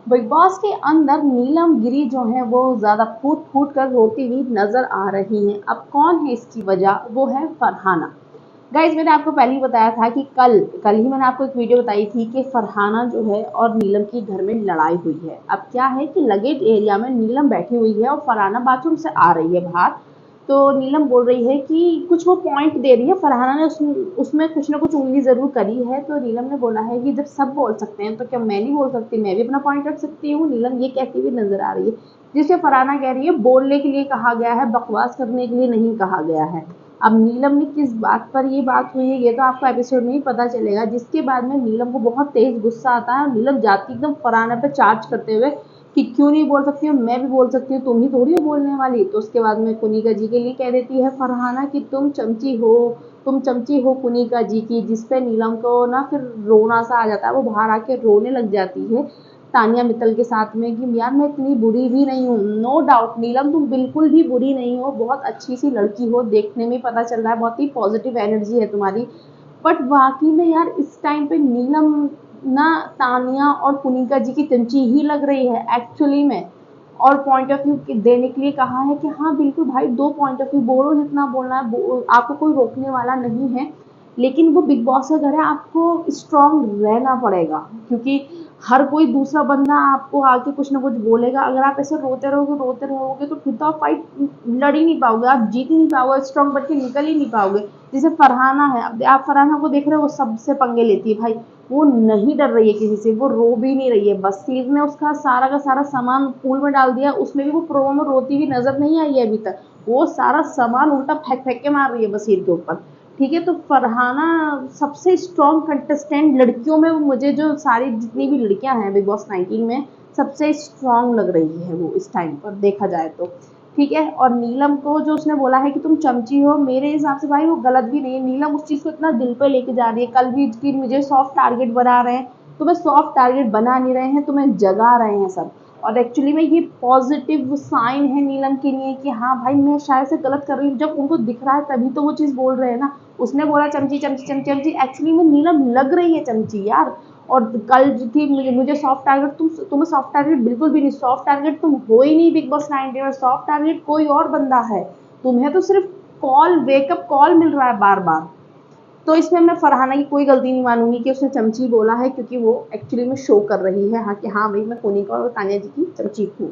Big boss के अंदर नीलम गिरी जो है वो ज़्यादा फूट फूट कर रोती हुई नजर आ रही हैं। अब कौन है इसकी वजह? वो है फरहाना। गाइज, मैंने आपको पहले ही बताया था कि कल कल ही मैंने आपको एक वीडियो बताई थी कि फरहाना जो है और नीलम की घर में लड़ाई हुई है। अब क्या है कि लगेज एरिया में नीलम बैठी हुई है और फरहाना बाथरूम से आ रही है बाहर। तो नीलम बोल रही है कि कुछ वो पॉइंट दे रही है, फरहाना ने उसमें कुछ ना कुछ उंगली ज़रूर करी है। तो नीलम ने बोला है कि जब सब बोल सकते हैं तो क्या मैं नहीं बोल सकती, मैं भी अपना पॉइंट रख सकती हूँ। नीलम ये कहती हुई नजर आ रही है, जिसे फरहाना कह रही है बोलने के लिए कहा गया है, बकवास करने के लिए नहीं कहा गया है। अब नीलम ने किस बात पर ये बात हुई है ये तो आपको एपिसोड में ही पता चलेगा, जिसके बाद में नीलम को बहुत तेज गुस्सा आता है और नीलम जाती एकदम फरहाना पे चार्ज करते हुए कि क्यों नहीं बोल सकती हूँ, मैं भी बोल सकती हूँ, तुम ही थोड़ी हो बोलने वाली। तो उसके बाद में कुनिका जी के लिए कह देती है फरहाना कि तुम चमची हो कुनिका जी की, जिसपे नीलम को ना फिर रोना सा आ जाता है, वो बाहर आके रोने लग जाती है तानिया मित्तल के साथ में कि यार मैं इतनी बुरी भी नहीं हूँ। नो डाउट नीलम तुम बिल्कुल भी बुरी नहीं हो, बहुत अच्छी सी लड़की हो, देखने में पता चल रहा है बहुत ही पॉजिटिव एनर्जी है तुम्हारी। बट वाकई में यार इस टाइम पे नीलम ना तानिया और पुनिका जी की चंची ही लग रही है एक्चुअली में। और पॉइंट ऑफ व्यू देने के लिए कहा है कि हाँ बिल्कुल भाई, दो पॉइंट ऑफ व्यू बोलो, जितना बोलना है आपको कोई रोकने वाला नहीं है। लेकिन वो बिग बॉस का घर है, आपको स्ट्रांग रहना पड़ेगा, क्योंकि हर कोई दूसरा बंदा आपको आके कुछ ना कुछ बोलेगा। अगर आप ऐसे रोते रहोगे तो फिर तो आप फाइट लड़ ही नहीं पाओगे, आप जीत ही नहीं पाओगे, स्ट्रांग बन के निकल ही नहीं पाओगे। जैसे फरहाना है, अब आप फरहाना को देख रहे हो, वो सबसे पंगे लेती है भाई, वो नहीं डर रही है किसी से, वो रो भी नहीं रही है। बस सीर ने उसका सारा का सारा सामान पूल में डाल दिया, उसमें भी वो प्रोमो में रोती हुई नजर नहीं आई है अभी तक। वो सारा सामान उल्टा फेंक फेंक के मार रही है बसीर के ऊपर। ठीक है, तो फरहाना सबसे स्ट्रॉन्ग कंटेस्टेंट लड़कियों में, मुझे जो सारी जितनी भी लड़कियां हैं बिग बॉस 19 में, सबसे स्ट्रॉन्ग लग रही है वो इस टाइम पर देखा जाए तो। ठीक है, और नीलम को जो उसने बोला है कि तुम चमची हो, मेरे हिसाब से भाई वो गलत भी नहीं है। नीलम उस चीज़ को इतना दिल पे लेके जा रही है, कल भी कि मुझे सॉफ्ट टारगेट बना रहे हैं, तुम्हें सॉफ्ट टारगेट बना नहीं रहे हैं, तुम्हें जगा रहे हैं सब। और एक्चुअली में ये पॉजिटिव साइन है नीलम के लिए कि हाँ भाई मैं शायद से गलत कर रही हूँ, जब उनको दिख रहा है तभी तो वो चीज़ बोल रहे हैं ना। उसने बोला चमची चमची चमची चमची, एक्चुअली में नीलम लग रही है चमची यार। और कल थी मुझे सॉफ्ट टारगेट, तुम्हें सॉफ्ट टारगेट बिल्कुल भी नहीं, सॉफ्ट टारगेट तुम हो ही नहीं बिग बॉस 19 में, सॉफ्ट टारगेट कोई और बंदा है। तुम्हें तो सिर्फ कॉल, वेकअप कॉल मिल रहा है बार बार। तो इसमें मैं फरहाना की कोई गलती नहीं मानूंगी कि उसने चमची बोला है, क्योंकि वो एक्चुअली में शो कर रही है हाँ कि हाँ भाई मैं कोनिका और तानिया जी की चमची हूँ।